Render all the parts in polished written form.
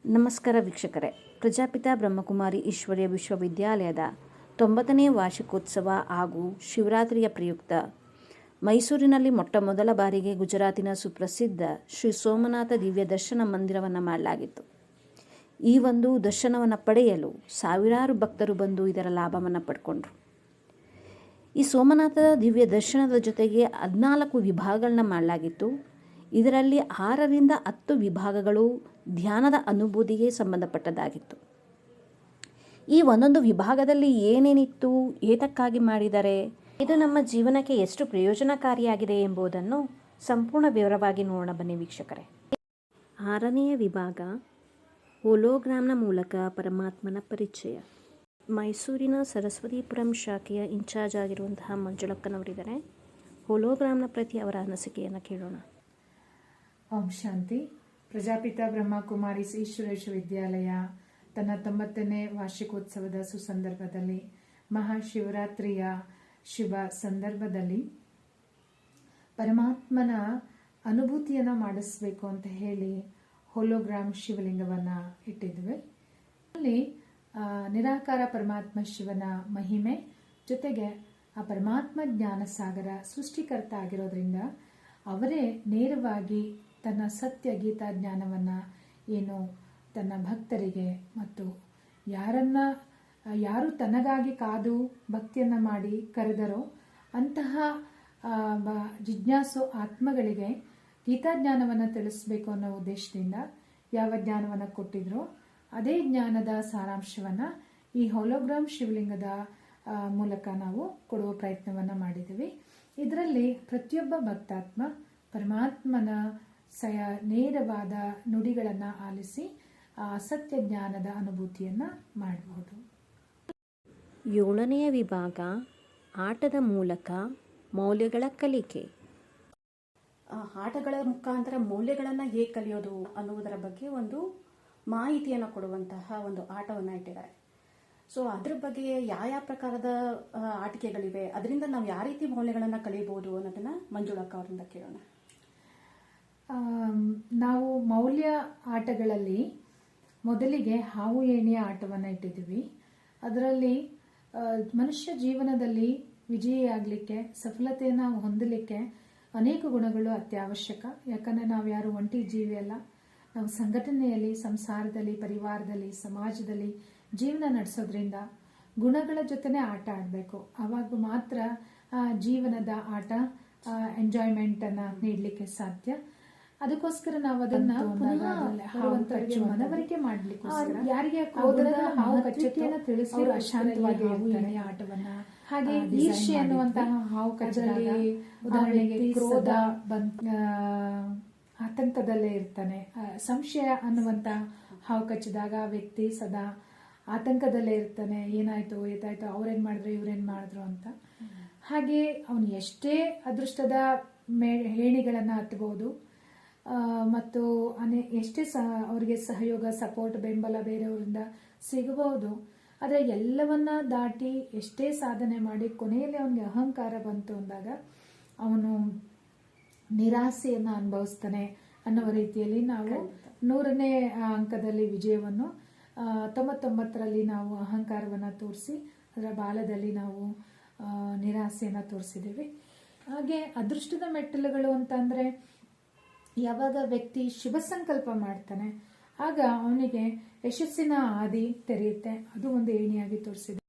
ನಮಸ್ಕಾರ ವೀಕ್ಷಕರೇ. ಪ್ರಜಾಪಿತ ಬ್ರಹ್ಮಕುಮಾರಿ ಈಶ್ವರೀಯ ವಿಶ್ವವಿದ್ಯಾಲಯದ 90ನೇ ವಾರ್ಷಿಕೋತ್ಸವ ಹಾಗೂ ಶಿವರಾತ್ರಿಯ ಪ್ರಯುಕ್ತ ಮೈಸೂರಿನಲ್ಲಿ ಮೊಟ್ಟಮೊದಲ ಬಾರಿಗೆ ಗುಜರಾತಿನ ಸುಪ್ರಸಿದ್ಧ ಶ್ರೀ ಸೋಮನಾಥ ದಿವ್ಯ ದರ್ಶನ ಮಂದಿರವನ್ನು ಮಾಡಲಾಗಿತ್ತು. ಈ ಒಂದು ದರ್ಶನವನ್ನು ಪಡೆಯಲು ಸಾವಿರಾರು ಭಕ್ತರು ಬಂದು ಇದರ ಲಾಭವನ್ನು ಪಡ್ಕೊಂಡ್ರು. ಈ ಸೋಮನಾಥ ದಿವ್ಯ ದರ್ಶನದ ಜೊತೆಗೆ 14 ವಿಭಾಗಗಳನ್ನ ಮಾಡಲಾಗಿತ್ತು. ಇದರಲ್ಲಿ 6ರಿಂದ 10 ವಿಭಾಗಗಳು ಧ್ಯಾನದ ಅನುಭೂತಿಗೆ ಸಂಬಂಧಪಟ್ಟದ್ದಾಗಿತ್ತು. ಈ ಒಂದೊಂದು ವಿಭಾಗದಲ್ಲಿ ಏನೇನಿತ್ತು, ಏತಕ್ಕಾಗಿ ಮಾಡಿದ್ದಾರೆ, ಇದು ನಮ್ಮ ಜೀವನಕ್ಕೆ ಎಷ್ಟು ಪ್ರಯೋಜನಕಾರಿಯಾಗಿದೆ ಎಂಬುದನ್ನು ಸಂಪೂರ್ಣ ವಿವರವಾಗಿ ನೋಡೋಣ ಬನ್ನಿ ವೀಕ್ಷಕರೇ. 6ನೆಯ ವಿಭಾಗ ಹೋಲೋಗ್ರಾಮ್ನ ಮೂಲಕ ಪರಮಾತ್ಮನ ಪರಿಚಯ. ಮೈಸೂರಿನ ಸರಸ್ವತಿಪುರಂ ಶಾಖೆಯ ಇನ್ಚಾರ್ಜ್ ಆಗಿರುವಂತಹ ಮಂಜುಳಕ್ಕನವರಿದ್ದಾರೆ. ಹೋಲೋಗ್ರಾಮ್ನ ಪ್ರತಿ ಅವರ ಅನಿಸಿಕೆಯನ್ನು ಕೇಳೋಣ. ಓಂ ಶಾಂತಿ. ಪ್ರಜಾಪಿತ ಬ್ರಹ್ಮಕುಮಾರಿ ಈಶ್ವರ ವಿಶ್ವವಿದ್ಯಾಲಯ ತನ್ನ 90ನೇ ವಾರ್ಷಿಕೋತ್ಸವದ ಸುಸಂದರ್ಭದಲ್ಲಿ, ಮಹಾಶಿವರಾತ್ರಿಯ ಶುಭ ಸಂದರ್ಭದಲ್ಲಿ ಪರಮಾತ್ಮನ ಅನುಭೂತಿಯನ್ನು ಮಾಡಿಸ್ಬೇಕು ಅಂತ ಹೇಳಿ ಹೋಲೋಗ್ರಾಮ್ ಶಿವಲಿಂಗವನ್ನು ಇಟ್ಟಿದ್ವಿ. ಅಲ್ಲಿ ನಿರಾಕಾರ ಪರಮಾತ್ಮ ಶಿವನ ಮಹಿಮೆ ಜೊತೆಗೆ ಆ ಪರಮಾತ್ಮ ಜ್ಞಾನ ಸಾಗರ ಸೃಷ್ಟಿಕರ್ತ ಆಗಿರೋದ್ರಿಂದ ಅವರೇ ನೇರವಾಗಿ ತನ್ನ ಸತ್ಯ ಗೀತಾ ಜ್ಞಾನವನ್ನು ಏನು ತನ್ನ ಭಕ್ತರಿಗೆ ಮತ್ತು ಯಾರು ತನಗಾಗಿ ಕಾದು ಭಕ್ತಿಯನ್ನು ಮಾಡಿ ಕರೆದರೋ ಅಂತಹ ಜಿಜ್ಞಾಸು ಆತ್ಮಗಳಿಗೆ ಗೀತಾ ಜ್ಞಾನವನ್ನು ತಿಳಿಸಬೇಕು ಅನ್ನೋ ಉದ್ದೇಶದಿಂದ ಯಾವ ಜ್ಞಾನವನ್ನು ಕೊಟ್ಟಿದ್ರೋ ಅದೇ ಜ್ಞಾನದ ಸಾರಾಂಶವನ್ನು ಈ ಹೋಲೋಗ್ರಾಮ್ ಶಿವಲಿಂಗದ ಮೂಲಕ ನಾವು ಕೊಡುವ ಪ್ರಯತ್ನವನ್ನು ಮಾಡಿದ್ದೀವಿ. ಇದರಲ್ಲಿ ಪ್ರತಿಯೊಬ್ಬ ಭಕ್ತಾತ್ಮ ಪರಮಾತ್ಮನ ನೇರವಾದ ನುಡಿಗಳನ್ನು ಆಲಿಸಿ ಸತ್ಯ ಜ್ಞಾನದ ಅನುಭೂತಿಯನ್ನು ಮಾಡಬಹುದು. 7ನೆಯ ವಿಭಾಗ ಆಟದ ಮೂಲಕ ಮೌಲ್ಯಗಳ ಕಲಿಕೆ. ಆಟಗಳ ಮುಖಾಂತರ ಮೌಲ್ಯಗಳನ್ನು ಹೇಗೆ ಕಲಿಯೋದು ಅನ್ನುವುದರ ಬಗ್ಗೆ ಒಂದು ಮಾಹಿತಿಯನ್ನು ಕೊಡುವಂತಹ ಒಂದು ಆಟವನ್ನು ಇಟ್ಟಿದ್ದಾರೆ. ಸೊ ಅದ್ರ ಬಗ್ಗೆ ಯಾವ ಪ್ರಕಾರದ ಆಟಿಕೆಗಳಿವೆ, ಅದರಿಂದ ನಾವು ಯಾವ ರೀತಿ ಮೌಲ್ಯಗಳನ್ನು ಕಲಿಯಬಹುದು ಅನ್ನೋದನ್ನ ಮಂಜುಳಕ್ಕ ಅವರಿಂದ ಕೇಳೋಣ. ನಾವು ಮೌಲ್ಯ ಆಟಗಳಲ್ಲಿ ಮೊದಲಿಗೆ ಹಾವು ಏಣಿಯ ಆಟವನ್ನು ಇಟ್ಟಿದ್ದೀವಿ. ಅದರಲ್ಲಿ ಮನುಷ್ಯ ಜೀವನದಲ್ಲಿ ವಿಜಯಿಯಾಗಲಿಕ್ಕೆ, ಸಫಲತೆಯನ್ನು ಹೊಂದಲಿಕ್ಕೆ ಅನೇಕ ಗುಣಗಳು ಅತ್ಯವಶ್ಯಕ. ಯಾಕಂದರೆ ನಾವು ಯಾರು ಒಂಟಿ ಜೀವಿ ಅಲ್ಲ. ನಾವು ಸಂಘಟನೆಯಲ್ಲಿ, ಸಂಸಾರದಲ್ಲಿ, ಪರಿವಾರದಲ್ಲಿ, ಸಮಾಜದಲ್ಲಿ ಜೀವನ ನಡೆಸೋದ್ರಿಂದ ಗುಣಗಳ ಜೊತೆನೆ ಆಟ ಆಡಬೇಕು. ಆವಾಗ ಮಾತ್ರ ಜೀವನದ ಆಟ ಎಂಜಾಯ್ಮೆಂಟನ್ನು ನೀಡಲಿಕ್ಕೆ ಸಾಧ್ಯ. ಅದಕ್ಕೋಸ್ಕರ ನಾವು ಅದನ್ನ ಮನವರಿಕೆ ಮಾಡಲಿಕ್ಕೋಸ್ಕರ ಯಾರಿಗೆ ಹಾವು ಕಚ್ಚುತ್ತೆಯನ್ನು ತಿಳಿಸಿ ಅಶಾಂತವಾಗಿ ಆಟವನ್ನ, ಹಾಗೆ ಈರ್ಷೆ ಅನ್ನುವಂತಹ ಹಾವು ಕಚ್ಚದಲ್ಲಿ ಉದಾಹರಣೆಗೆ ಕ್ರೋಧ ಆತಂಕದಲ್ಲೇ ಇರ್ತಾನೆ. ಸಂಶಯ ಅನ್ನುವಂತಹ ಹಾವು ಕಚ್ಚಿದಾಗ ವ್ಯಕ್ತಿ ಸದಾ ಆತಂಕದಲ್ಲೇ ಇರ್ತಾನೆ. ಏನಾಯ್ತು ಏತಾಯ್ತು, ಅವ್ರೇನ್ ಮಾಡಿದ್ರು ಇವ್ರೇನ್ ಮಾಡಿದ್ರು ಅಂತ. ಹಾಗೆ ಅವನು ಎಷ್ಟೇ ಅದೃಷ್ಟದ ಹೇಣಿಗಳನ್ನ ಹತ್ತಬಹುದು ಮತ್ತು ಎಷ್ಟೇ ಅವರಿಗೆ ಸಹಯೋಗ, ಸಪೋರ್ಟ್, ಬೆಂಬಲ ಬೇರೆಯವರಿಂದ ಸಿಗಬಹುದು. ಆದರೆ ಎಲ್ಲವನ್ನ ದಾಟಿ ಎಷ್ಟೇ ಸಾಧನೆ ಮಾಡಿ ಕೊನೆಯಲ್ಲಿ ಅವನಿಗೆ ಅಹಂಕಾರ ಬಂತು ಅಂದಾಗ ಅವನು ನಿರಾಸೆಯನ್ನು ಅನುಭವಿಸ್ತಾನೆ ಅನ್ನುವ ರೀತಿಯಲ್ಲಿ ನಾವು 100ನೇ ಅಂಕದಲ್ಲಿ ವಿಜಯವನ್ನು, 99ರಲ್ಲಿ ನಾವು ಅಹಂಕಾರವನ್ನು ತೋರಿಸಿ ಅದರ ಬಾಲದಲ್ಲಿ ನಾವು ನಿರಾಸೆಯನ್ನು ತೋರಿಸಿದ್ದೀವಿ. ಹಾಗೆ ಅದೃಷ್ಟದ ಮೆಟ್ಟಿಲುಗಳು ಅಂತಂದರೆ ಯಾವಾಗ ವ್ಯಕ್ತಿ ಶುಭ ಸಂಕಲ್ಪ ಮಾಡ್ತಾನೆ ಆಗ ಅವನಿಗೆ ಯಶಸ್ಸಿನ ಹಾದಿ ತೆರೆಯುತ್ತೆ. ಅದು ಒಂದು ಏಣಿಯಾಗಿ ತೋರಿಸಿದೆ.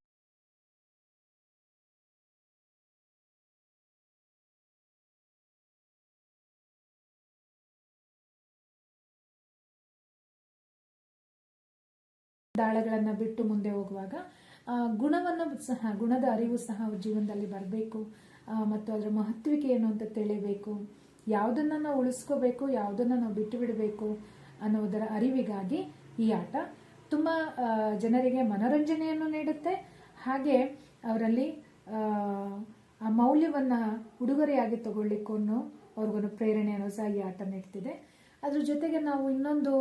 ದಾಳಗಳನ್ನು ಬಿಟ್ಟು ಮುಂದೆ ಹೋಗುವಾಗ ಗುಣವನ್ನು ಸಹ, ಗುಣದ ಅರಿವು ಸಹ ಅವ್ರ ಜೀವನದಲ್ಲಿ ಬರಬೇಕು ಮತ್ತು ಅದರ ಮಹತ್ವಿಕೆ ಏನು ಅಂತ ತಿಳಿಬೇಕು. ಯಾವುದನ್ನ ನಾವು ಉಳಿಸ್ಕೋಬೇಕು, ಯಾವುದನ್ನ ನಾವು ಬಿಟ್ಟು ಬಿಡಬೇಕು ಅನ್ನೋದರ ಅರಿವಿಗಾಗಿ ಈ ಆಟ ತುಂಬ ಜನರಿಗೆ ಮನೋರಂಜನೆಯನ್ನು ನೀಡುತ್ತೆ. ಹಾಗೆ ಅವರಲ್ಲಿ ಆ ಮೌಲ್ಯವನ್ನು ಉಡುಗೊರೆಯಾಗಿ ತಗೊಳ್ಳಿಕ್ಕೂ ಅವ್ರಿಗೊಂದು ಪ್ರೇರಣೆಯನ್ನು ಸಹ ಈ ಆಟ ನೀಡ್ತಿದೆ. ಅದ್ರ ಜೊತೆಗೆ ನಾವು ಇನ್ನೊಂದು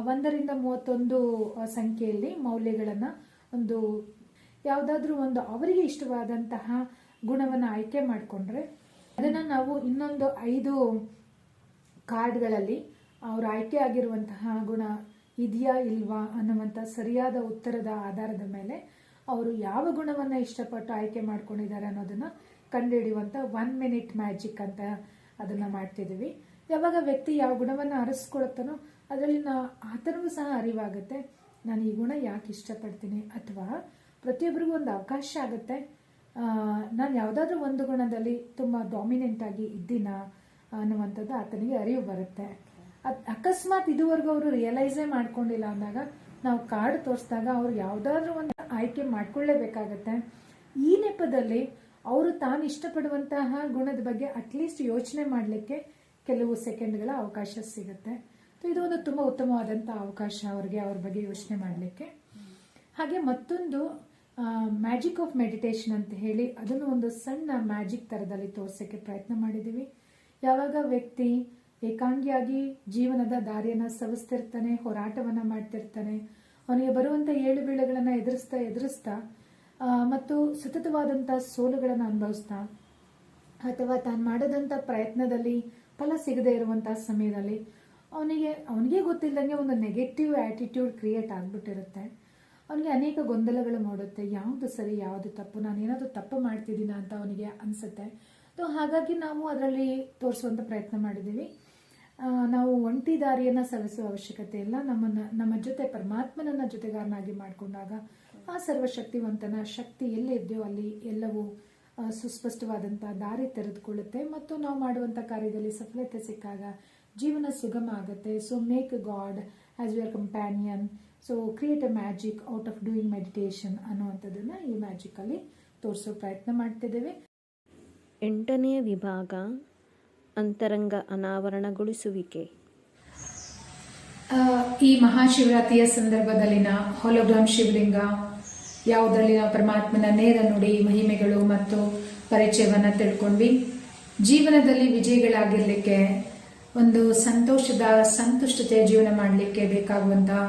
1ರಿಂದ 31 ಸಂಖ್ಯೆಯಲ್ಲಿ ಮೌಲ್ಯಗಳನ್ನು ಒಂದು ಯಾವುದಾದ್ರೂ ಒಂದು ಅವರಿಗೆ ಇಷ್ಟವಾದಂತಹ ಗುಣವನ್ನು ಆಯ್ಕೆ ಮಾಡಿಕೊಂಡ್ರೆ ಅದನ್ನು ನಾವು ಇನ್ನೊಂದು 5 ಕಾರ್ಡ್ಗಳಲ್ಲಿ ಅವ್ರ ಆಯ್ಕೆ ಆಗಿರುವಂತಹ ಗುಣ ಇದೆಯಾ ಇಲ್ವಾ ಅನ್ನುವಂಥ ಸರಿಯಾದ ಉತ್ತರದ ಆಧಾರದ ಮೇಲೆ ಅವರು ಯಾವ ಗುಣವನ್ನು ಇಷ್ಟಪಟ್ಟು ಆಯ್ಕೆ ಮಾಡ್ಕೊಂಡಿದ್ದಾರೆ ಅನ್ನೋದನ್ನ ಕಂಡುಹಿಡಿಯುವಂಥ 1 ಮಿನಿಟ್ ಮ್ಯಾಜಿಕ್ ಅಂತ ಅದನ್ನ ಮಾಡ್ತಿದ್ದೀವಿ. ಯಾವಾಗ ವ್ಯಕ್ತಿ ಯಾವ ಗುಣವನ್ನು ಅರಸ್ಕೊಳ್ತಾನೋ ಅದರಲ್ಲಿ ಆತನಿಗೂ ಸಹ ಅರಿವಾಗುತ್ತೆ, ನಾನು ಈ ಗುಣ ಯಾಕೆ ಇಷ್ಟಪಡ್ತೀನಿ, ಅಥವಾ ಪ್ರತಿಯೊಬ್ಬರಿಗೂ ಒಂದು ಅವಕಾಶ ಆಗುತ್ತೆ, ನಾನು ಯಾವುದಾದ್ರೂ ಒಂದು ಗುಣದಲ್ಲಿ ತುಂಬ ಡಾಮಿನೆಂಟ್ ಆಗಿ ಇದ್ದೀನ ಅನ್ನುವಂಥದ್ದು ಆತನಿಗೆ ಅರಿವು ಬರುತ್ತೆ. ಅಕಸ್ಮಾತ್ ಇದುವರೆಗೂ ಅವರು ರಿಯಲೈಸೇ ಮಾಡ್ಕೊಂಡಿಲ್ಲ ಅಂದಾಗ ನಾವು ಕಾರ್ಡ್ ತೋರಿಸಿದಾಗ ಅವ್ರು ಯಾವುದಾದ್ರೂ ಒಂದು ಆಯ್ಕೆ ಮಾಡ್ಕೊಳ್ಳೇಬೇಕಾಗತ್ತೆ. ಈ ನೆಪದಲ್ಲಿ ಅವರು ತಾನು ಇಷ್ಟಪಡುವಂತಹ ಗುಣದ ಬಗ್ಗೆ ಅಟ್ಲೀಸ್ಟ್ ಯೋಚನೆ ಮಾಡಲಿಕ್ಕೆ ಕೆಲವು ಸೆಕೆಂಡ್ಗಳ ಅವಕಾಶ ಸಿಗುತ್ತೆ. ಇದು ಒಂದು ತುಂಬ ಉತ್ತಮವಾದಂಥ ಅವಕಾಶ ಅವ್ರಿಗೆ ಅವ್ರ ಬಗ್ಗೆ ಯೋಚನೆ ಮಾಡಲಿಕ್ಕೆ. ಹಾಗೆ ಮತ್ತೊಂದು ಮ್ಯಾಜಿಕ್ ಆಫ್ ಮೆಡಿಟೇಷನ್ ಅಂತ ಹೇಳಿ ಅದನ್ನು ಒಂದು ಸಣ್ಣ ಮ್ಯಾಜಿಕ್ ಥರದಲ್ಲಿ ತೋರಿಸೋಕ್ಕೆ ಪ್ರಯತ್ನ ಮಾಡಿದ್ದೀವಿ. ಯಾವಾಗ ವ್ಯಕ್ತಿ ಏಕಾಂಗಿಯಾಗಿ ಜೀವನದ ದಾರಿಯನ್ನು ಸವಿಸ್ತಿರ್ತಾನೆ, ಹೋರಾಟವನ್ನು ಮಾಡ್ತಿರ್ತಾನೆ, ಅವನಿಗೆ ಬರುವಂಥ ಏಳು ಬೀಳುಗಳನ್ನು ಎದುರಿಸ್ತಾ ಮತ್ತು ಸತತವಾದಂಥ ಸೋಲುಗಳನ್ನು ಅನುಭವಿಸ್ತಾ ಅಥವಾ ತಾನು ಮಾಡೋದಂಥ ಪ್ರಯತ್ನದಲ್ಲಿ ಫಲ ಸಿಗದೇ ಇರುವಂಥ ಸಮಯದಲ್ಲಿ ಅವನಿಗೆ ಗೊತ್ತಿಲ್ಲದಂಗೆ ಒಂದು ನೆಗೆಟಿವ್ ಆಟಿಟ್ಯೂಡ್ ಕ್ರಿಯೇಟ್ ಆಗಿಬಿಟ್ಟಿರುತ್ತೆ. ಅವನಿಗೆ ಅನೇಕ ಗೊಂದಲಗಳು ಮೂಡುತ್ತೆ, ಯಾವುದು ಸರಿ ಯಾವುದು ತಪ್ಪು, ನಾನು ಏನಾದರೂ ತಪ್ಪು ಮಾಡ್ತಿದ್ದೀನ ಅಂತ ಅವನಿಗೆ ಅನಿಸುತ್ತೆ. ಸೊ ಹಾಗಾಗಿ ನಾವು ಅದರಲ್ಲಿ ತೋರಿಸುವಂಥ ಪ್ರಯತ್ನ ಮಾಡಿದ್ದೀವಿ. ನಾವು ಒಂಟಿ ದಾರಿಯನ್ನು ಸವಿಸುವ ಅವಶ್ಯಕತೆ ಇಲ್ಲ. ನಮ್ಮ ಜೊತೆ ಪರಮಾತ್ಮನನ್ನ ಜೊತೆಗಾರನಾಗಿ ಮಾಡಿಕೊಂಡಾಗ ಆ ಸರ್ವಶಕ್ತಿವಂತನ ಶಕ್ತಿ ಎಲ್ಲಿದೆಯೋ ಅಲ್ಲಿ ಎಲ್ಲವೂ ಸುಸ್ಪಷ್ಟವಾದಂಥ ದಾರಿ ತೆರೆದುಕೊಳ್ಳುತ್ತೆ ಮತ್ತು ನಾವು ಮಾಡುವಂಥ ಕಾರ್ಯದಲ್ಲಿ ಸಫಲತೆ ಸಿಕ್ಕಾಗ ಜೀವನ ಸುಗಮ ಆಗುತ್ತೆ. So make God has your companion, so create a magic out of doing meditation ಅನ್ನುವಂಥದ್ದನ್ನು ಈ ಮ್ಯಾಜಿಕಲ್ಲಿ ತೋರಿಸೋ ಪ್ರಯತ್ನ ಮಾಡ್ತಿದ್ದೇವೆ. 8ನೇ ವಿಭಾಗ ಅಂತರಂಗ ಅನಾವರಣಗೊಳಿಸುವಿಕೆ. ಈ ಮಹಾಶಿವರಾತ್ರಿಯ ಸಂದರ್ಭದಲ್ಲಿನ ಹೊಲೋಗ್ರಾಮ್ ಶಿವಲಿಂಗ ಯಾವುದರಲ್ಲಿ ನಾವು ಪರಮಾತ್ಮನ ನೇರ ನುಡಿ ಮಹಿಮೆಗಳು ಮತ್ತು ಪರಿಚಯವನ್ನು ತಿಳ್ಕೊಂಡ್ವಿ. ಜೀವನದಲ್ಲಿ ವಿಜಯಿಗಳಾಗಿರ್ಲಿಕ್ಕೆ ಒಂದು ಸಂತುಷ್ಟತೆಯ ಜೀವನ ಮಾಡಲಿಕ್ಕೆ ಬೇಕಾಗುವಂತಹ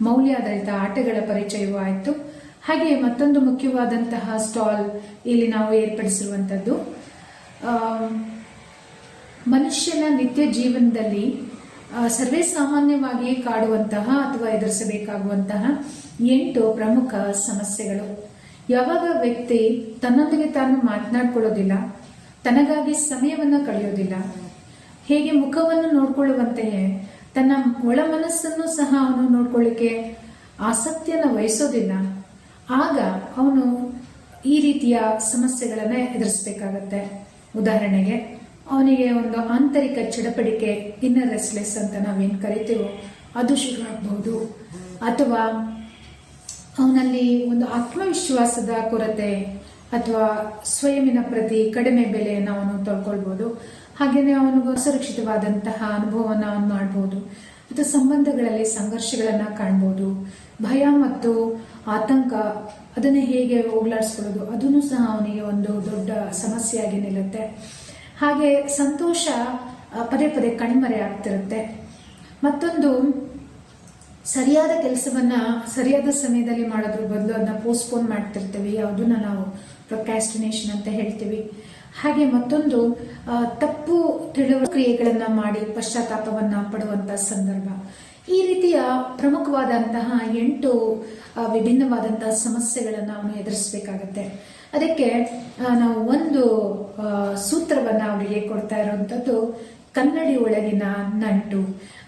ಮೌಲ್ಯಾಧಾರಿತ ಆಟಗಳ ಪರಿಚಯವೂ ಆಯಿತು. ಹಾಗೆ ಮತ್ತೊಂದು ಮುಖ್ಯವಾದಂತಹ ಸ್ಟಾಲ್ ಇಲ್ಲಿ ನಾವು ಏರ್ಪಡಿಸಿರುವಂಥದ್ದು ಮನುಷ್ಯನ ನಿತ್ಯ ಜೀವನದಲ್ಲಿ ಸರ್ವೇ ಸಾಮಾನ್ಯವಾಗಿ ಕಾಡುವಂತಹ ಅಥವಾ ಎದುರಿಸಬೇಕಾಗುವಂತಹ 8 ಪ್ರಮುಖ ಸಮಸ್ಯೆಗಳು. ಯಾವಾಗ ವ್ಯಕ್ತಿ ತನ್ನೊಂದಿಗೆ ತಾನು ಮಾತನಾಡಿಕೊಳ್ಳೋದಿಲ್ಲ, ತನಗಾಗಿ ಸಮಯವನ್ನು ಕಳೆಯೋದಿಲ್ಲ, ಹೇಗೆ ಮುಖವನ್ನು ನೋಡ್ಕೊಳ್ಳುವಂತೆಯೇ ತನ್ನ ಒಳ ಮನಸ್ಸನ್ನು ಸಹ ಅವನು ನೋಡ್ಕೊಳ್ಳಿಕ್ಕೆ ಆಸಕ್ತಿಯನ್ನು ವಹಿಸೋದಿಲ್ಲ, ಆಗ ಅವನು ಈ ರೀತಿಯ ಸಮಸ್ಯೆಗಳನ್ನ ಎದುರಿಸಬೇಕಾಗತ್ತೆ. ಉದಾಹರಣೆಗೆ ಅವನಿಗೆ ಒಂದು ಆಂತರಿಕ ಚಡಪಡಿಕೆ, ಇನ್ನರ್ ರೆಸ್ಟ್ಲೆಸ್ ಅಂತ ನಾವೇನು ಕರಿತೀವೋ ಅದು ಶುರು ಆಗಬಹುದು, ಅಥವಾ ಅವನಲ್ಲಿ ಒಂದು ಆತ್ಮವಿಶ್ವಾಸದ ಕೊರತೆ ಅಥವಾ ಸ್ವಯಂನ ಪ್ರತಿ ಕಡಿಮೆ ಬೆಲೆಯನ್ನು ಅವನು ತೊಳ್ಕೊಳ್ಬಹುದು. ಹಾಗೆಯೇ ಅವನಿಗೂ ಅಸುರಕ್ಷಿತವಾದಂತಹ ಅನುಭವವನ್ನು ಅವನು ಮಾಡಬಹುದು, ಅಥವಾ ಸಂಬಂಧಗಳಲ್ಲಿ ಸಂಘರ್ಷಗಳನ್ನ ಕಾಣಬಹುದು. ಭಯ ಮತ್ತು ಆತಂಕ ಅದನ್ನೇ ಹೇಗೆ ಹೋಗ್ಲಾಡಿಸ್ಕೊಳ್ಳೋದು ಅದನ್ನು ಸಹ ಅವನಿಗೆ ಒಂದು ದೊಡ್ಡ ಸಮಸ್ಯೆಯಾಗಿ ನಿಲ್ಲುತ್ತೆ. ಹಾಗೆ ಸಂತೋಷ ಪದೇ ಪದೇ ಕಣ್ಮರೆ ಆಗ್ತಿರುತ್ತೆ. ಮತ್ತೊಂದು ಸರಿಯಾದ ಕೆಲಸವನ್ನ ಸರಿಯಾದ ಸಮಯದಲ್ಲಿ ಮಾಡೋದ್ರ ಬದಲು ಅದನ್ನ ಪೋಸ್ಟ್ಪೋನ್ ಮಾಡ್ತಿರ್ತೀವಿ, ಅದನ್ನ ನಾವು ಪ್ರೊಕ್ರಾಸ್ಟಿನೇಷನ್ ಅಂತ ಹೇಳ್ತೀವಿ. ಹಾಗೆ ಮತ್ತೊಂದು ತಪ್ಪು ಕ್ರಿಯೆಗಳನ್ನ ಮಾಡಿ ಪಶ್ಚಾತ್ತಾಪವನ್ನ ಪಡುವಂತ ಸಂದರ್ಭ. ಈ ರೀತಿಯ ಪ್ರಮುಖವಾದಂತಹ 8 ವಿಭಿನ್ನವಾದಂತಹ ಸಮಸ್ಯೆಗಳನ್ನ ಅವನು ಎದುರಿಸಬೇಕಾಗತ್ತೆ. ಅದಕ್ಕೆ ನಾವು ಒಂದು ಸೂತ್ರವನ್ನ ಅವರಿಗೆ ಕೊಡ್ತಾ ಇರುವಂತದ್ದು ಕನ್ನಡಿ ಒಳಗಿನ ನಂಟು.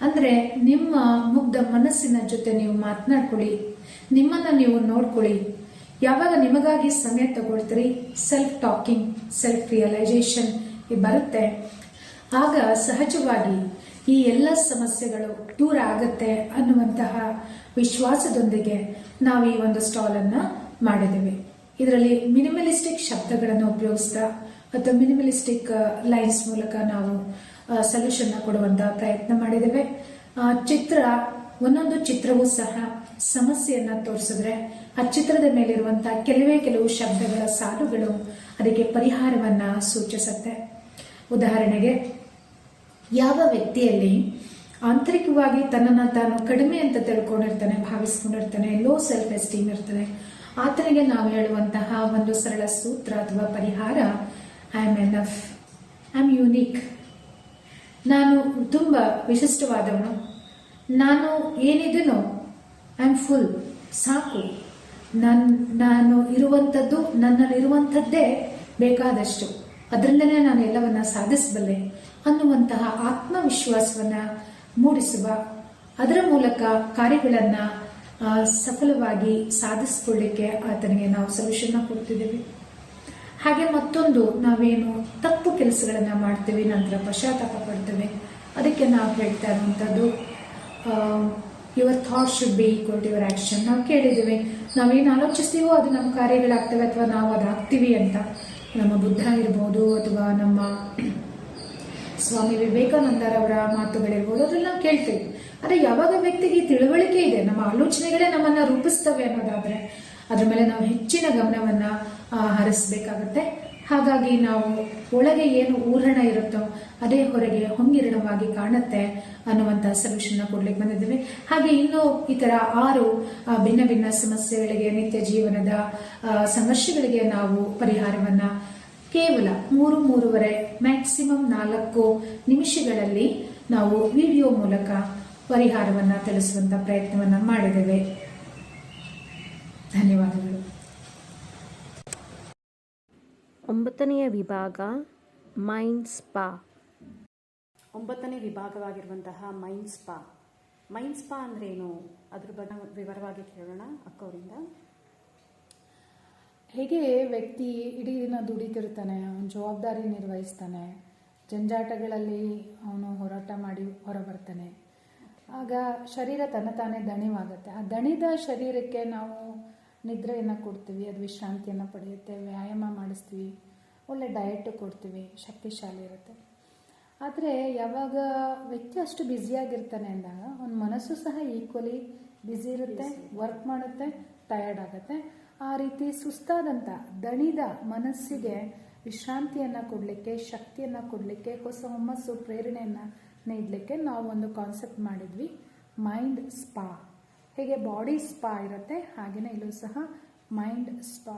ಅಂದ್ರೆ ನಿಮ್ಮ ಮುಗ್ಧ ಮನಸ್ಸಿನ ಜೊತೆ ನೀವು ಮಾತನಾಡ್ಕೊಳ್ಳಿ, ನಿಮ್ಮನ್ನ ನೀವು ನೋಡ್ಕೊಳ್ಳಿ. ಯಾವಾಗ ನಿಮಗಾಗಿ ಸಮಯ ತಗೊಳ್ತೀರಿ, ಸೆಲ್ಫ್ ಟಾಕಿಂಗ್, ಸೆಲ್ಫ್ ರಿಯಲೈಸೇಷನ್ ಬರುತ್ತೆ, ಆಗ ಸಹಜವಾಗಿ ಈ ಎಲ್ಲ ಸಮಸ್ಯೆಗಳು ದೂರ ಆಗುತ್ತೆ ಅನ್ನುವಂತಹ ವಿಶ್ವಾಸದೊಂದಿಗೆ ನಾವು ಈ ಒಂದು ಸ್ಟಾಲ್ ಅನ್ನ ಮಾಡಿದ್ದೇವೆ. ಇದರಲ್ಲಿ ಮಿನಿಮಲಿಸ್ಟಿಕ್ ಶಬ್ದಗಳನ್ನು ಉಪಯೋಗಿಸ್ತಾ ಅಥವಾ ಮಿನಿಮಲಿಸ್ಟಿಕ್ ಲೈನ್ಸ್ ಮೂಲಕ ನಾವು ಸೊಲ್ಯೂಷನ್ ಕೊಡುವಂತಹ ಪ್ರಯತ್ನ ಮಾಡಿದ್ದೇವೆ. ಒಂದೊಂದು ಚಿತ್ರವೂ ಸಹ ಸಮಸ್ಯೆಯನ್ನ ತೋರಿಸಿದ್ರೆ ಆ ಚಿತ್ರದ ಮೇಲಿರುವಂತಹ ಕೆಲವು ಶಬ್ದಗಳ ಸಾಲುಗಳು ಅದಕ್ಕೆ ಪರಿಹಾರವನ್ನ ಸೂಚಿಸುತ್ತೆ. ಉದಾಹರಣೆಗೆ, ಯಾವ ವ್ಯಕ್ತಿಯಲ್ಲಿ ಆಂತರಿಕವಾಗಿ ತನ್ನನ್ನು ತಾನು ಕಡಿಮೆ ಅಂತ ತಿಳ್ಕೊಂಡಿರ್ತಾನೆ, ಭಾವಿಸ್ಕೊಂಡಿರ್ತಾನೆ, ಲೋ ಸೆಲ್ಫ್ ಎಸ್ಟೀಮ್ ಇರ್ತಾನೆ, ಆತನಿಗೆ ನಾವು ಹೇಳುವಂತಹ ಒಂದು ಸರಳ ಸೂತ್ರ ಅಥವಾ ಪರಿಹಾರ, I am enough, I am unique, ನಾನು ತುಂಬಾ ವಿಶಿಷ್ಟವಾದವನು, ನಾನು ಏನಿದನೋ ಐ ಆಮ್ ಫುಲ್, ಸಾಕು, ನಾನು ಇರುವಂಥದ್ದು, ನನ್ನಲ್ಲಿರುವಂಥದ್ದೇ ಬೇಕಾದಷ್ಟು, ಅದರಿಂದಲೇ ನಾನು ಎಲ್ಲವನ್ನ ಸಾಧಿಸಬಲ್ಲೆ ಅನ್ನುವಂತಹ ಆತ್ಮವಿಶ್ವಾಸವನ್ನ ಮೂಡಿಸುವ, ಅದರ ಮೂಲಕ ಕಾರ್ಯಗಳನ್ನ ಸಫಲವಾಗಿ ಸಾಧಿಸಿಕೊಳ್ಳಿಕ್ಕೆ ಆತನಿಗೆ ನಾವು ಸೊಲ್ಯೂಷನ್ ಕೊಡ್ತಿದ್ದೀವಿ. ಹಾಗೆ ಮತ್ತೊಂದು, ನಾವೇನು ತಪ್ಪು ಕೆಲಸಗಳನ್ನ ಮಾಡ್ತೀವಿ, ನಂತರ ಪಶ್ಚಾತ್ತಾಪ ಪಡ್ತೇವೆ, ಅದಕ್ಕೆ ನಾವು ಹೇಳ್ತಾ ಇರುವಂಥದ್ದು your thought should be equal to your action. ನಾವು ಕೇಳಿದ್ದೀವಿ, ನಾವೇನು ಆಲೋಚಿಸ್ತೀವೋ ಅದು ನಮ್ಮ ಕಾರ್ಯಗಳಾಗ್ತವೆ ಅಥವಾ ನಾವು ಅದಾಗ್ತೀವಿ ಅಂತ. ನಮ್ಮ ಬುದ್ಧ ಇರ್ಬೋದು ಅಥವಾ ನಮ್ಮ ಸ್ವಾಮಿ ವಿವೇಕಾನಂದರವರ ಮಾತುಗಳಿರ್ಬೋದು, ಅದ್ರಲ್ಲಿ ನಾವು ಕೇಳ್ತೀವಿ. ಆದರೆ ಯಾವಾಗ ವ್ಯಕ್ತಿಗೆ ತಿಳುವಳಿಕೆ ಇದೆ, ನಮ್ಮ ಆಲೋಚನೆಗಳೇ ನಮ್ಮನ್ನ ರೂಪಿಸ್ತವೆ ಅನ್ನೋದಾದ್ರೆ ಅದ್ರ ಮೇಲೆ ನಾವು ಹೆಚ್ಚಿನ ಗಮನವನ್ನ ಹರಿಸಬೇಕಾಗತ್ತೆ. ಹಾಗಾಗಿ ನಾವು ಒಳಗೆ ಏನು ಊರಣ ಇರುತ್ತೋ ಅದೇ ಹೊರಗೆ ಹೊಂಗಿರಣವಾಗಿ ಕಾಣುತ್ತೆ ಅನ್ನುವಂತಹ ಸೊಲ್ಯೂಷನ್ ಕೊಡ್ಲಿಕ್ಕೆ ಬಂದಿದ್ದೀವಿ. ಹಾಗೆ ಇನ್ನು ಈ ತರ 6 ಭಿನ್ನ ಭಿನ್ನ ಸಮಸ್ಯೆಗಳಿಗೆ, ನಿತ್ಯ ಜೀವನದ ಸಂಘರ್ಷಗಳಿಗೆ ನಾವು ಪರಿಹಾರವನ್ನ ಕೇವಲ 3-3.5 ಮ್ಯಾಕ್ಸಿಮಮ್ 4 ನಿಮಿಷಗಳಲ್ಲಿ ನಾವು ವಿಡಿಯೋ ಮೂಲಕ ಪರಿಹಾರವನ್ನ ತಿಳಿಸುವಂತ ಪ್ರಯತ್ನವನ್ನ ಮಾಡಿದ್ದೇವೆ. ಧನ್ಯವಾದಗಳು. 9ನೇ ವಿಭಾಗ ಮೈಂಡ್ ಸ್ಪಾ. 9ನೇ ವಿಭಾಗವಾಗಿರುವಂತಹ ಮೈಂಡ್ ಸ್ಪಾ. ಮೈಂಡ್ ಸ್ಪಾ ಅಂದ್ರೇನು, ಅದ್ರ ಬಗ್ಗೆ ವಿವರವಾಗಿ ಕೇಳೋಣ ಅಕ್ಕವರಿಂದ. ಹೇಗೆ ವ್ಯಕ್ತಿ ಇಡೀ ದಿನ ದುಡಿತಿರ್ತಾನೆ, ಅವನ ಜವಾಬ್ದಾರಿ ನಿರ್ವಹಿಸ್ತಾನೆ, ಜಂಜಾಟಗಳಲ್ಲಿ ಅವನು ಹೋರಾಟ ಮಾಡಿ ಹೊರಬರ್ತಾನೆ, ಆಗ ಶರೀರ ತಾನೇ ದಣಿವಾಗುತ್ತೆ. ಆ ದಣಿದ ಶರೀರಕ್ಕೆ ನಾವು ನಿದ್ರೆಯನ್ನು ಕೊಡ್ತೀವಿ, ಅದು ವಿಶ್ರಾಂತಿಯನ್ನು ಪಡೆಯುತ್ತೆ, ವ್ಯಾಯಾಮ ಮಾಡಿಸ್ತೀವಿ, ಒಳ್ಳೆ ಡಯಟ್ ಕೊಡ್ತೀವಿ, ಶಕ್ತಿಶಾಲಿ ಇರುತ್ತೆ. ಆದರೆ ಯಾವಾಗ ವ್ಯಕ್ತಿ ಅಷ್ಟು ಬ್ಯುಸಿಯಾಗಿರ್ತಾನೆ ಅಂದಾಗ ಅವನ ಮನಸ್ಸು ಸಹ ಈಕ್ವಲಿ ಬ್ಯುಸಿ ಇರುತ್ತೆ, ವರ್ಕ್ ಮಾಡುತ್ತೆ, ಟಯರ್ಡ್ ಆಗುತ್ತೆ. ಆ ರೀತಿ ಸುಸ್ತಾದಂಥ ದಣಿದ ಮನಸ್ಸಿಗೆ ವಿಶ್ರಾಂತಿಯನ್ನು ಕೊಡಲಿಕ್ಕೆ, ಶಕ್ತಿಯನ್ನು ಕೊಡಲಿಕ್ಕೆ, ಹೊಸ ಹುಮ್ಮಸ್ಸು ಪ್ರೇರಣೆಯನ್ನು ನೀಡಲಿಕ್ಕೆ ನಾವು ಒಂದು ಕಾನ್ಸೆಪ್ಟ್ ಮಾಡಿದ್ವಿ, ಮೈಂಡ್ ಸ್ಪಾ. ಹೇಗೆ ಬಾಡಿ ಸ್ಪಾ ಇರುತ್ತೆ ಹಾಗೆಯೇ ಇಲ್ಲೂ ಸಹ ಮೈಂಡ್ ಸ್ಪಾ.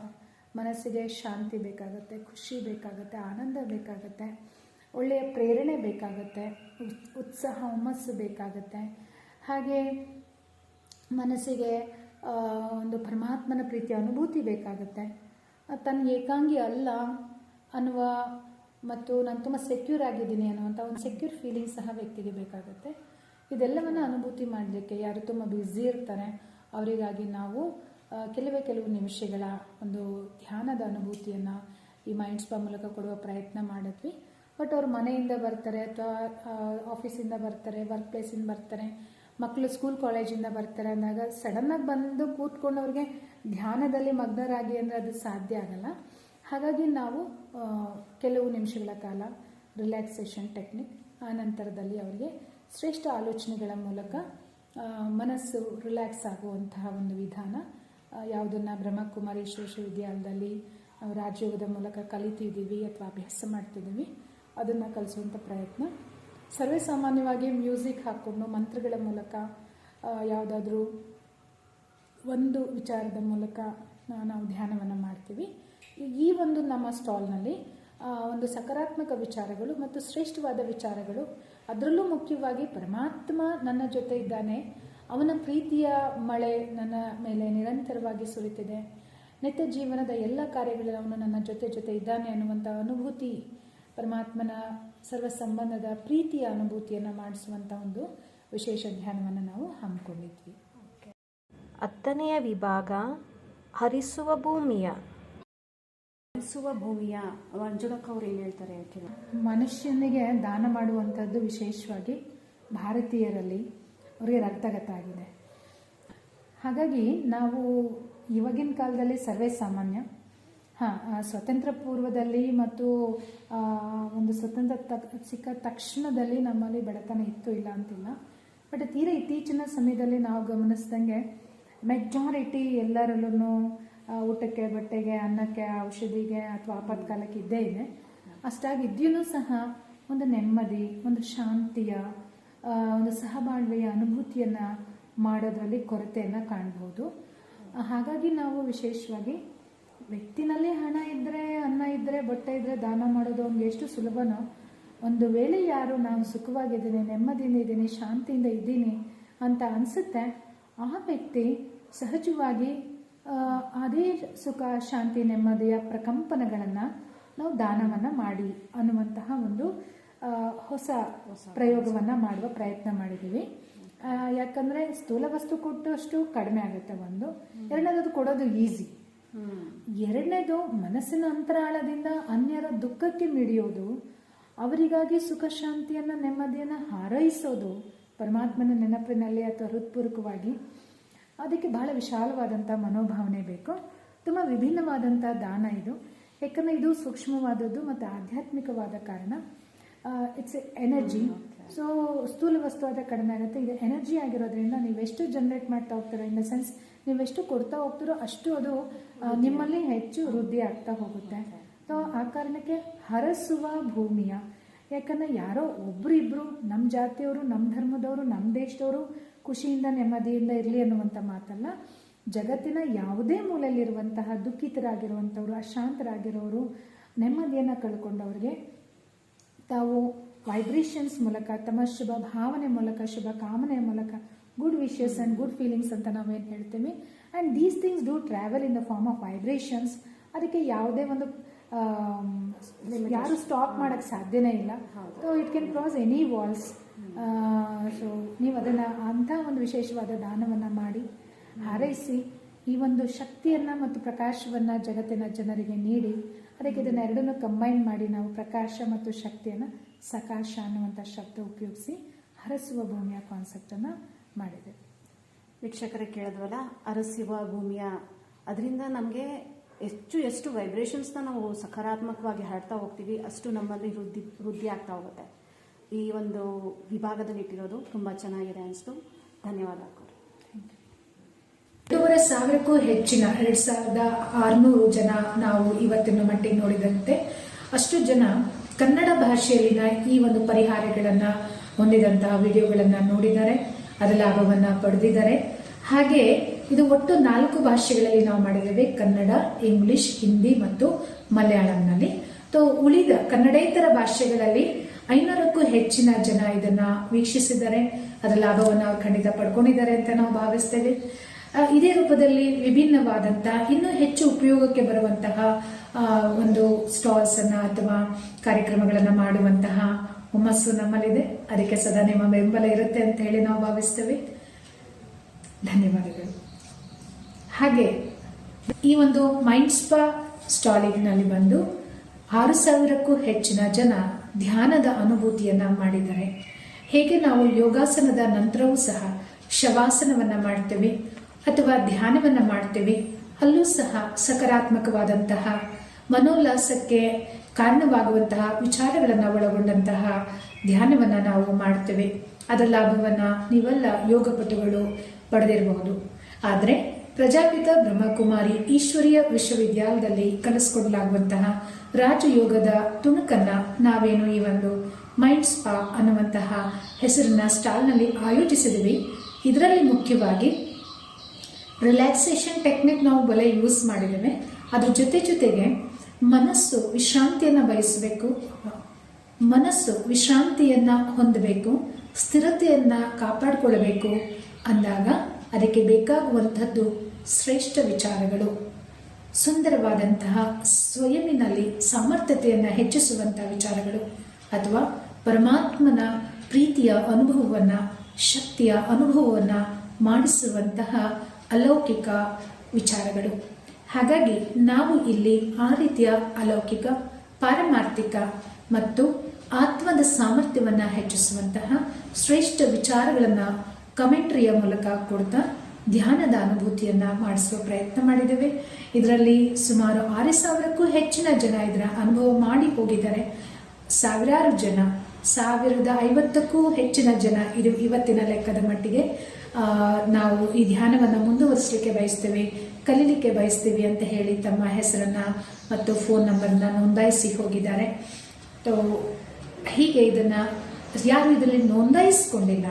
ಮನಸ್ಸಿಗೆ ಶಾಂತಿ ಬೇಕಾಗುತ್ತೆ, ಖುಷಿ ಬೇಕಾಗುತ್ತೆ, ಆನಂದ ಬೇಕಾಗುತ್ತೆ, ಒಳ್ಳೆಯ ಪ್ರೇರಣೆ ಬೇಕಾಗುತ್ತೆ, ಉತ್ಸಾಹ ಹುಮ್ಮಸ್ಸು ಬೇಕಾಗುತ್ತೆ. ಹಾಗೆ ಮನಸ್ಸಿಗೆ ಒಂದು ಪರಮಾತ್ಮನ ಪ್ರೀತಿಯ ಅನುಭೂತಿ ಬೇಕಾಗುತ್ತೆ. ತನ್ನ ಏಕಾಂಗಿ ಅಲ್ಲ ಅನ್ನುವ ಮತ್ತು ನಾನು ತುಂಬ ಸೆಕ್ಯೂರ್ ಆಗಿದ್ದೀನಿ ಅನ್ನುವಂಥ ಒಂದು ಸೆಕ್ಯೂರ್ ಫೀಲಿಂಗ್ ಸಹ ವ್ಯಕ್ತಿಗೆ ಬೇಕಾಗುತ್ತೆ. ಇದೆಲ್ಲವನ್ನು ಅನುಭೂತಿ ಮಾಡಲಿಕ್ಕೆ ಯಾರು ತುಂಬ ಬ್ಯುಸಿ ಇರ್ತಾರೆ ಅವರಿಗಾಗಿ ನಾವು ಕೆಲವು ನಿಮಿಷಗಳ ಒಂದು ಧ್ಯಾನದ ಅನುಭೂತಿಯನ್ನು ಈ ಮೈಂಡ್ ಸ್ಪಾ ಮೂಲಕ ಕೊಡುವ ಪ್ರಯತ್ನ ಮಾಡಿದ್ವಿ. ಬಟ್ ಅವ್ರು ಮನೆಯಿಂದ ಬರ್ತಾರೆ ಅಥವಾ ಆಫೀಸಿಂದ ಬರ್ತಾರೆ, ವರ್ಕ್ ಪ್ಲೇಸಿಂದ ಬರ್ತಾರೆ, ಮಕ್ಕಳು ಸ್ಕೂಲ್ ಕಾಲೇಜಿಂದ ಬರ್ತಾರೆ ಅಂದಾಗ ಸಡನ್ನಾಗಿ ಬಂದು ಕೂತ್ಕೊಂಡು ಅವ್ರಿಗೆ ಧ್ಯಾನದಲ್ಲಿ ಮಗ್ನರಾಗಿ ಅಂದರೆ ಅದು ಸಾಧ್ಯ ಆಗಲ್ಲ. ಹಾಗಾಗಿ ನಾವು ಕೆಲವು ನಿಮಿಷಗಳ ಕಾಲ ರಿಲ್ಯಾಕ್ಸೇಷನ್ ಟೆಕ್ನಿಕ್, ಆ ನಂತರದಲ್ಲಿ ಅವರಿಗೆ ಶ್ರೇಷ್ಠ ಆಲೋಚನೆಗಳ ಮೂಲಕ ಮನಸ್ಸು ರಿಲ್ಯಾಕ್ಸ್ ಆಗುವಂತಹ ಒಂದು ವಿಧಾನ, ಯಾವುದನ್ನು ಬ್ರಹ್ಮಕುಮಾರಿ ವಿಶ್ವವಿದ್ಯಾಲಯದಲ್ಲಿ ನಾವು ರಾಜಯೋಗದ ಮೂಲಕ ಕಲಿತಿದ್ದೀವಿ ಅಥವಾ ಅಭ್ಯಾಸ ಮಾಡ್ತಿದ್ದೀವಿ, ಅದನ್ನು ಕಲಿಸುವಂಥ ಪ್ರಯತ್ನ. ಸರ್ವೇ ಸಾಮಾನ್ಯವಾಗಿ ಮ್ಯೂಸಿಕ್ ಹಾಕ್ಕೊಂಡು ಮಂತ್ರಗಳ ಮೂಲಕ ಯಾವುದಾದ್ರೂ ಒಂದು ವಿಚಾರದ ಮೂಲಕ ನಾವು ಧ್ಯಾನವನ್ನು ಮಾಡ್ತೀವಿ. ಈ ಒಂದು ನಮ್ಮ ಸ್ಟಾಲ್ನಲ್ಲಿ ಒಂದು ಸಕಾರಾತ್ಮಕ ವಿಚಾರಗಳು ಮತ್ತು ಶ್ರೇಷ್ಠವಾದ ವಿಚಾರಗಳು, ಅದರಲ್ಲೂ ಮುಖ್ಯವಾಗಿ ಪರಮಾತ್ಮ ನನ್ನ ಜೊತೆ ಇದ್ದಾನೆ, ಅವನ ಪ್ರೀತಿಯ ಮಳೆ ನನ್ನ ಮೇಲೆ ನಿರಂತರವಾಗಿ ಸುರಿತಿದೆ, ನಿತ್ಯ ಜೀವನದ ಎಲ್ಲ ಕಾರ್ಯಗಳಲ್ಲಿ ಅವನು ನನ್ನ ಜೊತೆ ಇದ್ದಾನೆ ಅನ್ನುವಂಥ ಅನುಭೂತಿ, ಪರಮಾತ್ಮನ ಸರ್ವ ಸಂಬಂಧದ ಪ್ರೀತಿಯ ಅನುಭೂತಿಯನ್ನು ಮಾಡಿಸುವಂಥ ಒಂದು ವಿಶೇಷ ಧ್ಯಾನವನ್ನು ನಾವು ಹಮ್ಮಿಕೊಂಡಿದ್ವಿ. 10ನೇ ವಿಭಾಗ ಹರಿಸುವ ಭೂಮಿಯ. ಹರಿಸುವ ಭೂಮಿಯ ಮಂಜುಳಕ್ಕ ಅವ್ರು ಏನು ಹೇಳ್ತಾರೆ? ಮನುಷ್ಯನಿಗೆ ದಾನ ಮಾಡುವಂಥದ್ದು ವಿಶೇಷವಾಗಿ ಭಾರತೀಯರಲ್ಲಿ ಅವರಿಗೆ ರಕ್ತಗತ ಆಗಿದೆ. ಹಾಗಾಗಿ ನಾವು ಇವಾಗಿನ ಕಾಲದಲ್ಲಿ ಸರ್ವೇ ಸಾಮಾನ್ಯ, ಸ್ವತಂತ್ರ ಪೂರ್ವದಲ್ಲಿ ಮತ್ತು ಒಂದು ಸ್ವತಂತ್ರ ಸಿಕ್ಕ ತಕ್ಷಣದಲ್ಲಿ ನಮ್ಮಲ್ಲಿ ಬಡತನ ಇತ್ತು, ಇಲ್ಲ ಅಂತಿಲ್ಲ. ಬಟ್ ತೀರಾ ಇತ್ತೀಚಿನ ಸಮಯದಲ್ಲಿ ನಾವು ಗಮನಿಸಿದಂಗೆ ಮೆಜಾರಿಟಿ ಎಲ್ಲರಲ್ಲೂ ಊಟಕ್ಕೆ, ಬಟ್ಟೆಗೆ, ಅನ್ನಕ್ಕೆ, ಔಷಧಿಗೆ ಅಥವಾ ಆಪತ್ಕಾಲಕ್ಕೆ ಇದ್ದೇ ಇದೆ. ಅಷ್ಟಾಗಿದ್ಯೂ ಸಹ ಒಂದು ನೆಮ್ಮದಿ, ಒಂದು ಶಾಂತಿಯ, ಒಂದು ಸಹಬಾಳ್ವೆಯ ಅನುಭೂತಿಯನ್ನು ಮಾಡೋದ್ರಲ್ಲಿ ಕೊರತೆಯನ್ನು ಕಾಣ್ಬೋದು. ಹಾಗಾಗಿ ನಾವು ವಿಶೇಷವಾಗಿ ವ್ಯಕ್ತಿನಲ್ಲಿ ಹಣ ಇದ್ದರೆ, ಅನ್ನ ಇದ್ದರೆ, ಬಟ್ಟೆ ಇದ್ದರೆ ದಾನ ಮಾಡೋದು ಅವ್ನಿಗೆ ಎಷ್ಟು ಸುಲಭನೋ, ಒಂದು ವೇಳೆ ಯಾರು ನಾನು ಸುಖವಾಗಿದ್ದೀನಿ, ನೆಮ್ಮದಿಯಿಂದ ಇದ್ದೀನಿ, ಶಾಂತಿಯಿಂದ ಇದ್ದೀನಿ ಅಂತ ಅನಿಸುತ್ತೆ, ಆ ವ್ಯಕ್ತಿ ಸಹಜವಾಗಿ ಅದೇ ಸುಖ ಶಾಂತಿ ನೆಮ್ಮದಿಯ ಪ್ರಕಂಪನಗಳನ್ನು ನಾವು ದಾನವನ್ನು ಮಾಡಿ ಅನ್ನುವಂತಹ ಒಂದು ಹೊಸ ಪ್ರಯೋಗವನ್ನು ಮಾಡುವ ಪ್ರಯತ್ನ ಮಾಡಿದ್ದೀವಿ. ಯಾಕಂದರೆ ಸ್ಥೂಲ ವಸ್ತು ಕೊಟ್ಟಷ್ಟು ಕಡಿಮೆ ಆಗುತ್ತೆ ಒಂದು. ಎರಡನೇದು ಕೊಡೋದು ಈಸಿ. ಎರಡನೇದು ಮನಸ್ಸಿನ ಅಂತರಾಳದಿಂದ ಅನ್ಯರ ದುಃಖಕ್ಕೆ ಮಿಡಿಯೋದು, ಅವರಿಗಾಗಿ ಸುಖ ಶಾಂತಿಯನ್ನು ನೆಮ್ಮದಿಯನ್ನು ಹಾರೈಸೋದು ಪರಮಾತ್ಮನ ನೆನಪಿನಲ್ಲಿ ಅಥವಾ ಹೃತ್ಪೂರ್ವಕವಾಗಿ. ಅದಕ್ಕೆ ಬಹಳ ವಿಶಾಲವಾದಂಥ ಮನೋಭಾವನೆ ಬೇಕು. ತುಂಬ ವಿಭಿನ್ನವಾದಂಥ ದಾನ ಇದು. ಯಾಕಂದರೆ ಇದು ಸೂಕ್ಷ್ಮವಾದದ್ದು ಮತ್ತು ಆಧ್ಯಾತ್ಮಿಕವಾದ ಕಾರಣ. It's energy. ಸೊ ಸ್ಥೂಲ ವಸ್ತು ಆದ ಕಡಿಮೆ ಆಗುತ್ತೆ. ಇದು ಎನರ್ಜಿ ಆಗಿರೋದ್ರಿಂದ ನೀವೆಷ್ಟು ಜನರೇಟ್ ಮಾಡ್ತಾ ಹೋಗ್ತೀರೋ, ಇನ್ ದ ಸೆನ್ಸ್ ನೀವೆಷ್ಟು ಕೊಡ್ತಾ ಹೋಗ್ತೀರೋ ಅಷ್ಟು ಅದು ನಿಮ್ಮಲ್ಲಿ ಹೆಚ್ಚು ವೃದ್ಧಿ ಆಗ್ತಾ ಹೋಗುತ್ತೆ. ಸೊ ಆ ಕಾರಣಕ್ಕೆ ಹರಸುವ ಭೂಮಿಯ, ಯಾಕಂದರೆ ಯಾರೋ ಒಬ್ಬರಿಬ್ಬರು ನಮ್ಮ ಜಾತಿಯವರು, ನಮ್ಮ ಧರ್ಮದವರು, ನಮ್ಮ ದೇಶದವರು ಖುಷಿಯಿಂದ ನೆಮ್ಮದಿಯಿಂದ ಇರಲಿ ಅನ್ನುವಂಥ ಮಾತಲ್ಲ. ಜಗತ್ತಿನ ಯಾವುದೇ ಮೂಲೆಯಲ್ಲಿರುವಂತಹ ದುಃಖಿತರಾಗಿರುವಂಥವ್ರು, ಅಶಾಂತರಾಗಿರೋರು, ನೆಮ್ಮದಿಯನ್ನು ಕಳ್ಕೊಂಡವ್ರಿಗೆ ತಾವು ವೈಬ್ರೇಷನ್ಸ್ ಮೂಲಕ, ತಮ್ಮ ಶುಭ ಭಾವನೆ ಮೂಲಕ, ಶುಭ ಕಾಮನೆಯ ಮೂಲಕ, good wishes and good feelings ಅಂತ ನಾವೇನು ಹೇಳ್ತೀವಿ, and these things do travel in the form of vibrations. ಅದಕ್ಕೆ ಯಾವುದೇ ಒಂದು ಯಾರು ಸ್ಟಾಪ್ ಮಾಡೋಕ್ಕೆ ಸಾಧ್ಯನೇ ಇಲ್ಲ. So it can cross any walls. So ನೀವು ಅದನ್ನು ಅಂಥ ಒಂದು ವಿಶೇಷವಾದ ದಾನವನ್ನು ಮಾಡಿ ಹಾರೈಸಿ ಈ ಒಂದು ಶಕ್ತಿಯನ್ನು ಮತ್ತು ಪ್ರಕಾಶವನ್ನು ಜಗತ್ತಿನ ಜನರಿಗೆ ನೀಡಿ, ಅದಕ್ಕೆ ಇದನ್ನೆರಡನ್ನು ಕಂಬೈನ್ ಮಾಡಿ ನಾವು ಪ್ರಕಾಶ ಮತ್ತು ಶಕ್ತಿಯನ್ನು ಸಕಾಶ ಅನ್ನುವಂಥ ಶಬ್ದ ಉಪಯೋಗಿಸಿ ಹರಸುವ ಭೂಮಿಯ ಕಾನ್ಸೆಪ್ಟನ್ನು ಮಾಡಿದೆ. ವೀಕ್ಷಕರೇ ಕೇಳಿದ್ವಲ್ಲ, ಅರಸುವ ಭೂಮಿಯ, ಅದರಿಂದ ನಮಗೆ ಎಷ್ಟು ವೈಬ್ರೇಷನ್ಸ್ನ ನಾವು ಸಕಾರಾತ್ಮಕವಾಗಿ ಹಾಡ್ತಾ ಹೋಗ್ತೀವಿ, ಅಷ್ಟು ನಮ್ಮಲ್ಲಿ ವೃದ್ಧಿ ಆಗ್ತಾ ಹೋಗುತ್ತೆ. ಈ ಒಂದು ವಿಭಾಗದಲ್ಲಿ ಇಟ್ಟಿರೋದು ತುಂಬ ಚೆನ್ನಾಗಿದೆ ಅನಿಸ್ತು. ಧನ್ಯವಾದ. 2,500ಕ್ಕೂ ಹೆಚ್ಚಿನ 2,600 ಜನ ನಾವು ಇವತ್ತಿನ ಮಟ್ಟಿಗೆ ನೋಡಿದಂತೆ ಅಷ್ಟು ಜನ ಕನ್ನಡ ಭಾಷೆಯಲ್ಲಿನ ಈ ಒಂದು ಪರಿಹಾರಗಳನ್ನು ಹೊಂದಿದಂತಹ ವಿಡಿಯೋಗಳನ್ನು ನೋಡಿದ್ದಾರೆ, ಅದರ ಲಾಭವನ್ನು ಪಡೆದಿದ್ದಾರೆ. ಹಾಗೆ ಇದು ಒಟ್ಟು 4 ಭಾಷೆಗಳಲ್ಲಿ ನಾವು ಮಾಡಿದ್ದೇವೆ, ಕನ್ನಡ, ಇಂಗ್ಲಿಷ್, ಹಿಂದಿ ಮತ್ತು ಮಲಯಾಳಂನಲ್ಲಿ. ಉಳಿದ ಕನ್ನಡೇತರ ಭಾಷೆಗಳಲ್ಲಿ 500ಕ್ಕೂ ಹೆಚ್ಚಿನ ಜನ ಇದನ್ನ ವೀಕ್ಷಿಸಿದ್ದಾರೆ, ಅದರ ಲಾಭವನ್ನು ಖಂಡಿತ ಪಡ್ಕೊಂಡಿದ್ದಾರೆ ಅಂತ ನಾವು ಭಾವಿಸ್ತೇವೆ. ಇದೇ ರೂಪದಲ್ಲಿ ವಿಭಿನ್ನವಾದಂಥ ಇನ್ನೂ ಹೆಚ್ಚು ಉಪಯೋಗಕ್ಕೆ ಬರುವಂತಹ ಒಂದು ಸ್ಟಾಲ್ಸ್ ಅನ್ನ ಅಥವಾ ಕಾರ್ಯಕ್ರಮಗಳನ್ನು ಮಾಡುವಂತಹ ಹುಮ್ಮಸ್ಸು ನಮ್ಮಲ್ಲಿದೆ. ಅದಕ್ಕೆ ಸದಾ ನಿಮ್ಮ ಬೆಂಬಲ ಇರುತ್ತೆ ಅಂತ ಹೇಳಿ ನಾವು ಭಾವಿಸ್ತೇವೆ. ಧನ್ಯವಾದಗಳು. ಹಾಗೆ ಈ ಒಂದು ಮೈಂಡ್ ಸ್ಪಾ ಸ್ಟಾಲಿನಲ್ಲಿ ಬಂದು 6,000ಕ್ಕೂ ಹೆಚ್ಚಿನ ಜನ ಧ್ಯಾನದ ಅನುಭೂತಿಯನ್ನ ಮಾಡಿದ್ದಾರೆ. ಹೇಗೆ ನಾವು ಯೋಗಾಸನದ ನಂತರವೂ ಸಹ ಶವಾಸನವನ್ನ ಮಾಡ್ತೇವೆ ಅಥವಾ ಧ್ಯಾನವನ್ನ ಮಾಡ್ತೇವೆ, ಅಲ್ಲೂ ಸಹ ಸಕಾರಾತ್ಮಕವಾದಂತಹ ಮನೋಲ್ಲಾಸಕ್ಕೆ ಕಾರಣವಾಗುವಂತಹ ವಿಚಾರಗಳನ್ನು ಒಳಗೊಂಡಂತಹ ಧ್ಯಾನವನ್ನ ನಾವು ಮಾಡ್ತೇವೆ. ಅದರ ಲಾಭವನ್ನ ನೀವೆಲ್ಲ ಯೋಗಪಟುಗಳು ಪಡೆದಿರಬಹುದು. ಆದರೆ ಪ್ರಜಾಪಿತ ಬ್ರಹ್ಮಕುಮಾರಿ ಈಶ್ವರೀಯ ವಿಶ್ವವಿದ್ಯಾಲಯದಲ್ಲಿ ಕಲಿಸಿಕೊಡಲಾಗುವಂತಹ ರಾಜಯೋಗದ ತುಣುಕನ್ನ ನಾವೇನು ಈ ಒಂದು ಮೈಂಡ್ ಸ್ಪಾ ಅನ್ನುವಂತಹ ಹೆಸರಿನ ಸ್ಟಾಲ್ನಲ್ಲಿ ಆಯೋಜಿಸಿದ್ವಿ. ಇದರಲ್ಲಿ ಮುಖ್ಯವಾಗಿ ರಿಲ್ಯಾಕ್ಸೇಷನ್ ಟೆಕ್ನಿಕ್ ನಾವು ಬಲೆ ಯೂಸ್ ಮಾಡಿದ್ದೇವೆ. ಅದ್ರ ಜೊತೆಗೆ ಮನಸ್ಸು ವಿಶ್ರಾಂತಿಯನ್ನು ಬಯಸಬೇಕು, ಮನಸ್ಸು ವಿಶ್ರಾಂತಿಯನ್ನ ಹೊಂದಬೇಕು, ಸ್ಥಿರತೆಯನ್ನ ಕಾಪಾಡಿಕೊಳ್ಳಬೇಕು ಅಂದಾಗ ಅದಕ್ಕೆ ಬೇಕಾಗುವಂಥದ್ದು ಶ್ರೇಷ್ಠ ವಿಚಾರಗಳು, ಸುಂದರವಾದಂತಹ ಸ್ವಯಂನಲ್ಲಿ ಸಾಮರ್ಥ್ಯತೆಯನ್ನು ಹೆಚ್ಚಿಸುವಂತಹ ವಿಚಾರಗಳು ಅಥವಾ ಪರಮಾತ್ಮನ ಪ್ರೀತಿಯ ಅನುಭವವನ್ನು, ಶಕ್ತಿಯ ಅನುಭವವನ್ನು ಮಾಡಿಸುವಂತಹ ಅಲೌಕಿಕ ವಿಚಾರಗಳು. ಹಾಗಾಗಿ ನಾವು ಇಲ್ಲಿ ಆ ರೀತಿಯ ಅಲೌಕಿಕ, ಪಾರಮಾರ್ಥಿಕ ಮತ್ತು ಆತ್ಮದ ಸಾಮರ್ಥ್ಯವನ್ನು ಹೆಚ್ಚಿಸುವಂತಹ ಶ್ರೇಷ್ಠ ವಿಚಾರಗಳನ್ನು ಕಮೆಂಟ್ರಿಯ ಮೂಲಕ ಕೊಡ್ತಾ ಧ್ಯಾನದ ಅನುಭೂತಿಯನ್ನ ಮಾಡಿಸುವ ಪ್ರಯತ್ನ ಮಾಡಿದ್ದೇವೆ. ಇದರಲ್ಲಿ ಸುಮಾರು 6,000ಕ್ಕೂ ಹೆಚ್ಚಿನ ಜನ ಇದರ ಅನುಭವ ಮಾಡಿ ಹೋಗಿದ್ದಾರೆ. ಸಾವಿರಾರು ಜನ, 1,050ಕ್ಕೂ ಹೆಚ್ಚಿನ ಜನ ಇದು ಇವತ್ತಿನ ಲೆಕ್ಕದ ಮಟ್ಟಿಗೆ ನಾವು ಈ ಧ್ಯಾನವನ್ನು ಮುಂದುವರಿಸಲಿಕ್ಕೆ ಬಯಸ್ತೇವೆ, ಕಲೀಲಿಕ್ಕೆ ಬಯಸ್ತೀವಿ ಅಂತ ಹೇಳಿ ತಮ್ಮ ಹೆಸರನ್ನ ಮತ್ತು ಫೋನ್ ನಂಬರ್ನ ನೋಂದಾಯಿಸಿ ಹೋಗಿದ್ದಾರೆ. ಹೀಗೆ ಇದನ್ನ ಯಾರು ಇದರಲ್ಲಿ ನೋಂದಾಯಿಸಿಕೊಂಡಿಲ್ಲ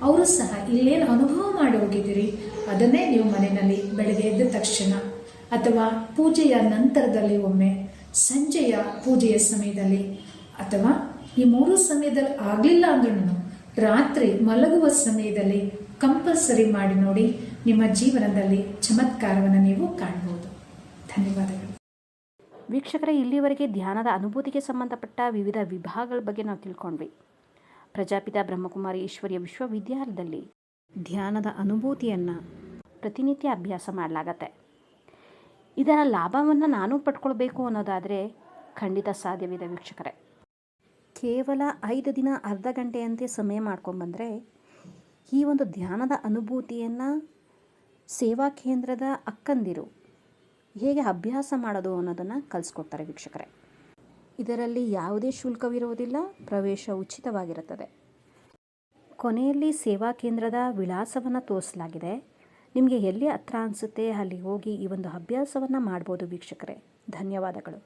ಅವರು ಸಹ ಇಲ್ಲೇನು ಅನುಭವ ಮಾಡಿ ಹೋಗಿದ್ದೀರಿ ಅದನ್ನೇ ನೀವು ಮನೆಯಲ್ಲಿ ಬೆಳಗ್ಗೆ ಎದ್ದ ತಕ್ಷಣ ಅಥವಾ ಪೂಜೆಯ ನಂತರದಲ್ಲಿ ಒಮ್ಮೆ, ಸಂಜೆಯ ಪೂಜೆಯ ಸಮಯದಲ್ಲಿ ಅಥವಾ ಈ 3 ಸಮಯದಲ್ಲಿ ಆಗಲಿಲ್ಲ ಅಂದ್ರೂ ರಾತ್ರಿ ಮಲಗುವ ಸಮಯದಲ್ಲಿ ಕಂಪಲ್ಸರಿ ಮಾಡಿ ನೋಡಿ. ನಿಮ್ಮ ಜೀವನದಲ್ಲಿ ಚಮತ್ಕಾರವನ್ನು ನೀವು ಕಾಣಬಹುದು. ಧನ್ಯವಾದಗಳು. ವೀಕ್ಷಕರೇ, ಇಲ್ಲಿವರೆಗೆ ಧ್ಯಾನದ ಅನುಭೂತಿಗೆ ಸಂಬಂಧಪಟ್ಟ ವಿವಿಧ ವಿಭಾಗಗಳ ಬಗ್ಗೆ ನಾವು ತಿಳ್ಕೊಂಡ್ವಿ. ಪ್ರಜಾಪಿತ ಬ್ರಹ್ಮಕುಮಾರಿ ಈಶ್ವರೀಯ ವಿಶ್ವವಿದ್ಯಾಲಯದಲ್ಲಿ ಧ್ಯಾನದ ಅನುಭೂತಿಯನ್ನು ಪ್ರತಿನಿತ್ಯ ಅಭ್ಯಾಸ ಮಾಡಲಾಗತ್ತೆ. ಇದರ ಲಾಭವನ್ನು ನಾನು ಪಡ್ಕೊಳ್ಬೇಕು ಅನ್ನೋದಾದರೆ ಖಂಡಿತ ಸಾಧ್ಯವಿದೆ ವೀಕ್ಷಕರೇ. ಕೇವಲ 5 ದಿನ ಅರ್ಧ ಗಂಟೆಯಂತೆ ಸಮಯ ಮಾಡ್ಕೊಂಡ್ಬಂದರೆ ಈ ಒಂದು ಧ್ಯಾನದ ಅನುಭೂತಿಯನ್ನು ಸೇವಾ ಕೇಂದ್ರದ ಅಕ್ಕಂದಿರು ಹೇಗೆ ಅಭ್ಯಾಸ ಮಾಡೋದು ಅನ್ನೋದನ್ನು ಕಲಿಸ್ಕೊಡ್ತಾರೆ ವೀಕ್ಷಕರೇ. ಇದರಲ್ಲಿ ಯಾವುದೇ ಶುಲ್ಕವಿರುವುದಿಲ್ಲ, ಪ್ರವೇಶ ಉಚಿತವಾಗಿರುತ್ತದೆ. ಕೊನೆಯಲ್ಲಿ ಸೇವಾ ಕೇಂದ್ರದ ವಿಳಾಸವನ್ನು ತೋರಿಸಲಾಗಿದೆ. ನಿಮಗೆ ಎಲ್ಲಿ ಹತ್ರ ಅನಿಸುತ್ತೆ ಅಲ್ಲಿ ಹೋಗಿ ಈ ಒಂದು ಅಭ್ಯಾಸವನ್ನು ಮಾಡ್ಬೋದು ವೀಕ್ಷಕರೇ. ಧನ್ಯವಾದಗಳು.